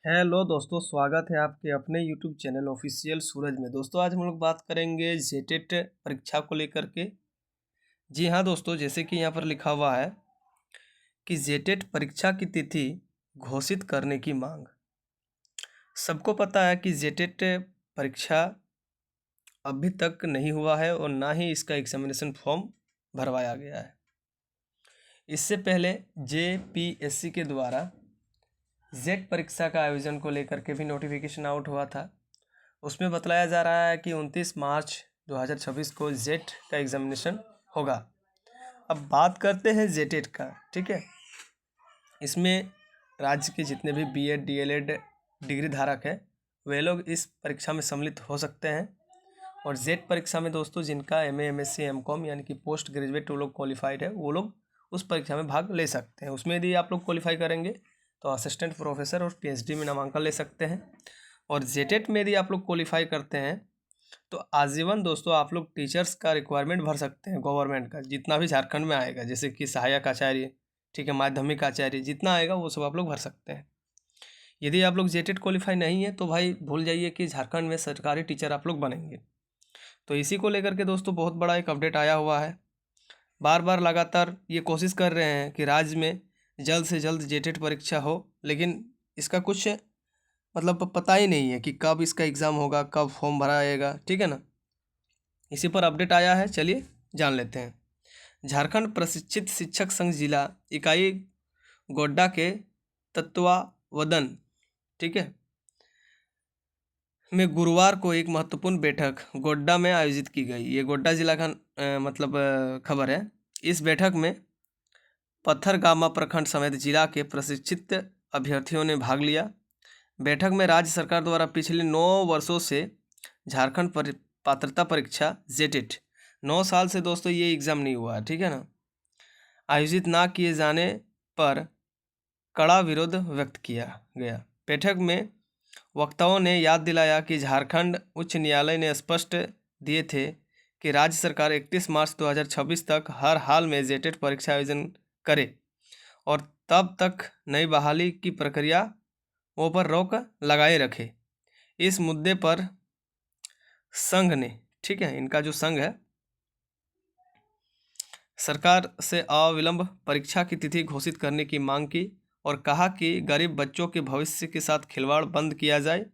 Hello दोस्तों, स्वागत है आपके अपने यूट्यूब चैनल ऑफिशियल सूरज में। दोस्तों आज हम लोग बात करेंगे जेटेट परीक्षा को लेकर के। जी हाँ दोस्तों, जैसे कि यहाँ पर लिखा हुआ है कि जेटेट परीक्षा की तिथि घोषित करने की मांग। सबको पता है कि जेटेट परीक्षा अभी तक नहीं हुआ है और ना ही इसका एग्जामिनेशन फॉर्म भरवाया गया है। इससे पहले जेपीएससी के द्वारा जेट परीक्षा का आयोजन को लेकर के भी नोटिफिकेशन आउट हुआ था। उसमें बतलाया जा रहा है कि 29 मार्च 2026 को जेट का एग्जामिनेशन होगा। अब बात करते हैं जेटेट का, ठीक है। इसमें राज्य के जितने भी बीएड डीएलएड डिग्री धारक हैं वे लोग इस परीक्षा में सम्मिलित हो सकते हैं। और जेट परीक्षा में दोस्तों जिनका एमए एमएससी एमकॉम यानी कि पोस्ट ग्रेजुएट वो लोग क्वालिफाइड है, वो लोग उस परीक्षा में भाग ले सकते हैं। उसमें यदि आप लोग क्वालिफाई करेंगे तो असिस्टेंट प्रोफेसर और पीएचडी में नामांकन ले सकते हैं। और जेटेट में यदि आप लोग क्वालिफाई करते हैं तो आजीवन दोस्तों आप लोग टीचर्स का रिक्वायरमेंट भर सकते हैं। गवर्नमेंट का जितना भी झारखंड में आएगा, जैसे कि सहायक आचार्य, ठीक है, माध्यमिक आचार्य, जितना आएगा वो सब आप लोग भर सकते हैं। यदि आप लोग जेटेट क्वालिफाई नहीं है तो भाई भूल जाइए कि झारखंड में सरकारी टीचर आप लोग बनेंगे। तो इसी को लेकर के दोस्तों बहुत बड़ा एक अपडेट आया हुआ है। बार बार लगातार ये कोशिश कर रहे हैं कि राज्य में जल्द से जल्द जेटेट परीक्षा हो, लेकिन इसका कुछ मतलब पता ही नहीं है कि कब इसका एग्ज़ाम होगा, कब फॉर्म भरा जाएगा, ठीक है ना। इसी पर अपडेट आया है, चलिए जान लेते हैं। झारखंड प्रशिक्षित शिक्षक संघ जिला इकाई गोड्डा के तत्वावधान, ठीक है, में गुरुवार को एक महत्वपूर्ण बैठक गोड्डा में आयोजित की गई। ये गोड्डा जिला का खबर है। इस बैठक में पत्थरगामा प्रखंड समेत जिला के प्रशिक्षित अभ्यर्थियों ने भाग लिया। बैठक में राज्य सरकार द्वारा पिछले 9 वर्षों से झारखंड पात्रता परीक्षा जेटेट 9 साल से दोस्तों ये एग्ज़ाम नहीं हुआ है, ठीक है ना, आयोजित ना किए जाने पर कड़ा विरोध व्यक्त किया गया। बैठक में वक्ताओं ने याद दिलाया कि झारखंड उच्च न्यायालय ने स्पष्ट दिए थे कि राज्य सरकार 31 मार्च 2026 तक हर हाल में जेटेट परीक्षा आयोजन करे और तब तक नई बहाली की प्रक्रिया पर रोक लगाए रखे। इस मुद्दे पर संघ ने, ठीक है, इनका जो संघ है, सरकार से अविलंब परीक्षा की तिथि घोषित करने की मांग की और कहा कि गरीब बच्चों के भविष्य के साथ खिलवाड़ बंद किया जाए।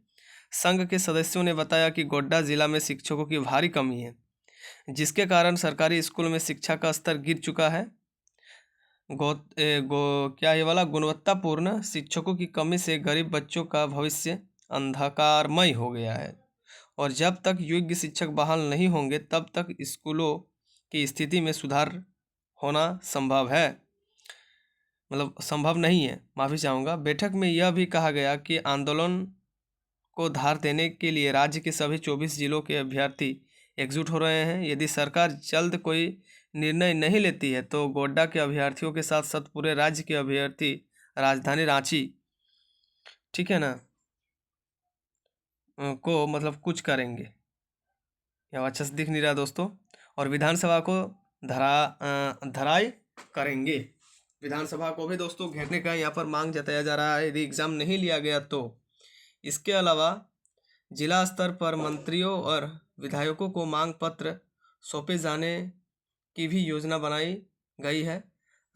संघ के सदस्यों ने बताया कि गोड्डा जिला में शिक्षकों की भारी कमी है, जिसके कारण सरकारी स्कूल में शिक्षा का स्तर गिर चुका है। क्या ये वाला गुणवत्तापूर्ण शिक्षकों की कमी से गरीब बच्चों का भविष्य अंधकारमय हो गया है और जब तक योग्य शिक्षक बहाल नहीं होंगे तब तक स्कूलों की स्थिति में सुधार होना संभव है, मतलब संभव नहीं है, माफ़ी चाहूँगा। बैठक में यह भी कहा गया कि आंदोलन को धार देने के लिए राज्य के सभी 24 जिलों के अभ्यर्थी एकजुट हो रहे हैं। यदि सरकार जल्द कोई निर्णय नहीं लेती है तो गोड्डा के अभ्यर्थियों के साथ साथ पूरे राज्य के अभ्यर्थी राजधानी रांची, ठीक है ना, को मतलब कुछ करेंगे। यहाँ अच्छे से दिख नहीं रहा दोस्तों। और विधानसभा को धराई करेंगे। विधानसभा को भी दोस्तों घेरने का यहाँ पर मांग जताया जा रहा है यदि एग्ज़ाम नहीं लिया गया तो। इसके अलावा जिला स्तर पर मंत्रियों और विधायकों को मांग पत्र सौंपे जाने की भी योजना बनाई गई है।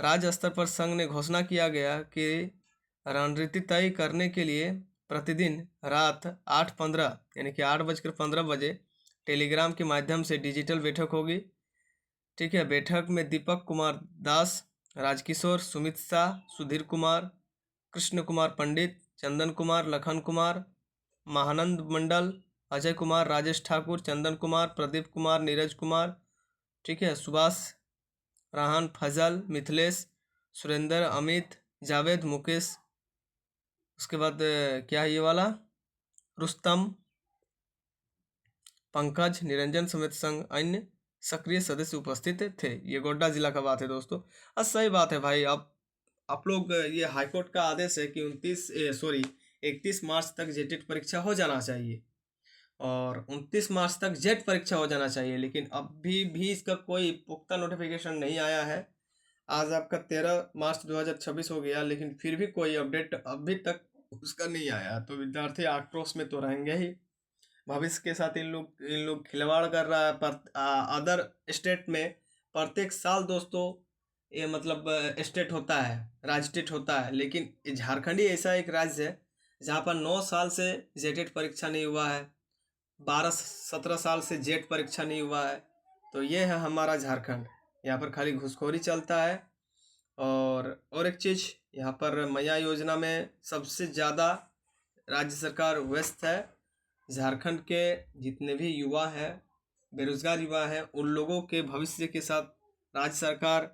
राज्य स्तर पर संघ ने घोषणा किया गया कि रणनीति तय करने के लिए प्रतिदिन रात 8:15 यानी कि 8:15 बजे टेलीग्राम के माध्यम से डिजिटल बैठक होगी, ठीक है। बैठक में दीपक कुमार दास, राजकिशोर, सुमित शाह, सुधीर कुमार, कृष्ण कुमार पंडित, चंदन कुमार, लखन कुमार, महानंद मंडल, अजय कुमार, राजेश ठाकुर, चंदन कुमार, प्रदीप कुमार, नीरज कुमार, ठीक है, सुभाष, राहन, फजल, मिथिलेश, सुरेंद्र, अमित, जावेद, मुकेश, उसके बाद क्या है ये वाला, रुस्तम, पंकज, निरंजन समेत संघ अन्य सक्रिय सदस्य उपस्थित थे। ये गोड्डा जिला का बात है दोस्तों। सही बात है भाई। अब आप लोग ये हाईकोर्ट का आदेश है कि 31 मार्च तक जेटेट परीक्षा हो जाना चाहिए और 29 मार्च तक जेट परीक्षा हो जाना चाहिए, लेकिन अभी भी इसका कोई पुख्ता नोटिफिकेशन नहीं आया है। आज आपका 13 मार्च 2026 हो गया, लेकिन फिर भी कोई अपडेट अभी तक उसका नहीं आया तो विद्यार्थी आक्रोश में तो रहेंगे ही। भविष्य के साथ इन लोग खिलवाड़ कर रहा है। पर अदर स्टेट में प्रत्येक साल दोस्तों ये मतलब स्टेट होता है, राज्य स्टेट होता है, लेकिन झारखंड ही ऐसा एक राज्य है जहाँ पर 9 साल से जेटेट परीक्षा नहीं हुआ है, 12-17 साल से जेट परीक्षा नहीं हुआ है। तो ये है हमारा झारखंड। यहाँ पर खाली घूसखोरी चलता है। और एक चीज़, यहाँ पर मैया योजना में सबसे ज़्यादा राज्य सरकार व्यस्त है। झारखंड के जितने भी युवा हैं, बेरोजगार युवा हैं, उन लोगों के भविष्य के साथ राज्य सरकार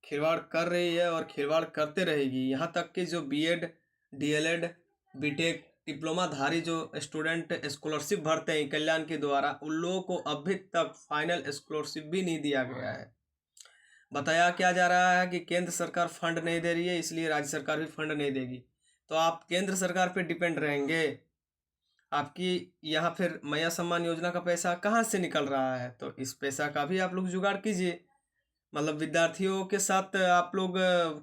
खिलवाड़ कर रही है और खिलवाड़ करते रहेगी। यहाँ तक कि जो बीएड, डीएलएड, बीटेक, डिप्लोमाधारी जो स्टूडेंट स्कॉलरशिप भरते हैं कल्याण के द्वारा, उन लोगों को अभी तक फाइनल स्कॉलरशिप भी नहीं दिया गया है। बताया क्या जा रहा है कि केंद्र सरकार फंड नहीं दे रही है, इसलिए राज्य सरकार भी फंड नहीं देगी। तो आप केंद्र सरकार पे डिपेंड रहेंगे। आपकी यहाँ फिर मैया सम्मान योजना का पैसा कहाँ से निकल रहा है? तो इस पैसा का भी आप लोग जुगाड़ कीजिए। मतलब विद्यार्थियों के साथ आप लोग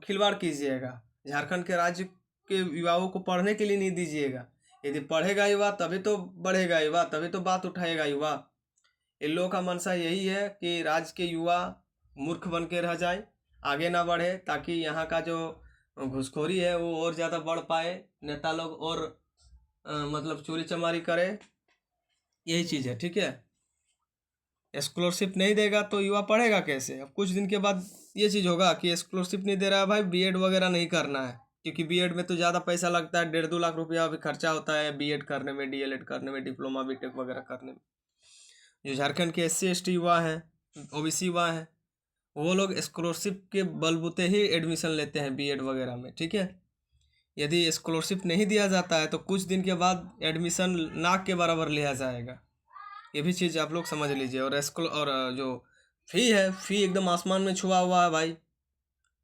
खिलवाड़ कीजिएगा। झारखंड के राज्य के युवाओं को पढ़ने के लिए नहीं दीजिएगा। यदि पढ़ेगा युवा तभी तो बढ़ेगा युवा, तभी तो बात उठाएगा युवा। इन लोगों का मंशा यही है कि राज्य के युवा मूर्ख बन के रह जाए, आगे ना बढ़े, ताकि यहाँ का जो घूसखोरी है वो और ज़्यादा बढ़ पाए, नेता लोग और मतलब चोरी चमारी करे। यही चीज़ है, ठीक है। स्कॉलरशिप नहीं देगा तो युवा पढ़ेगा कैसे? अब कुछ दिन के बाद ये चीज़ होगा कि स्कॉलरशिप नहीं दे रहा है भाई, बीएड वगैरह नहीं करना है, क्योंकि बीएड में तो ज़्यादा पैसा लगता है, 1.5-2 लाख रुपया भी खर्चा होता है बीएड करने में, डीएलएड करने में, डिप्लोमा बीटेक वगैरह करने में। जो झारखंड के SC ST युवा हैं, OBC युवा हैं, वो लोग स्कॉलरशिप के बलबूते ही एडमिशन लेते हैं बीएड वगैरह में, ठीक है। यदि स्कॉलरशिप नहीं दिया जाता है तो कुछ दिन के बाद एडमिशन नाक के बराबर लिया जाएगा। ये भी चीज़ आप लोग समझ लीजिए। और स्कूल और जो फ़ी है, फ़ी एकदम आसमान में छुआ हुआ है भाई,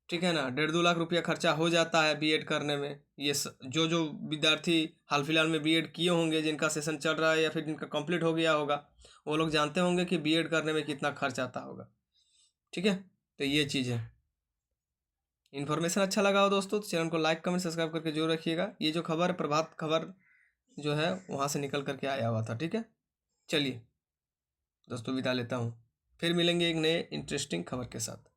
ठीक है ना। 1.5-2 लाख रुपया खर्चा हो जाता है बीएड करने में। ये जो जो विद्यार्थी हाल फिलहाल में बीएड किए होंगे, जिनका सेशन चल रहा है या फिर जिनका कंप्लीट हो गया होगा, वो लोग जानते होंगे कि बीएड करने में कितना खर्च आता होगा, ठीक है। तो ये चीज़ है। इन्फॉर्मेशन अच्छा लगा हो दोस्तों तो चैनल को लाइक कमेंट सब्सक्राइब करके जरूर रखिएगा। ये जो खबर है प्रभात खबर जो है वहाँ से निकल करके आया हुआ था, ठीक है। चलिए दोस्तों विदा लेता हूँ, फिर मिलेंगे एक नए इंटरेस्टिंग खबर के साथ।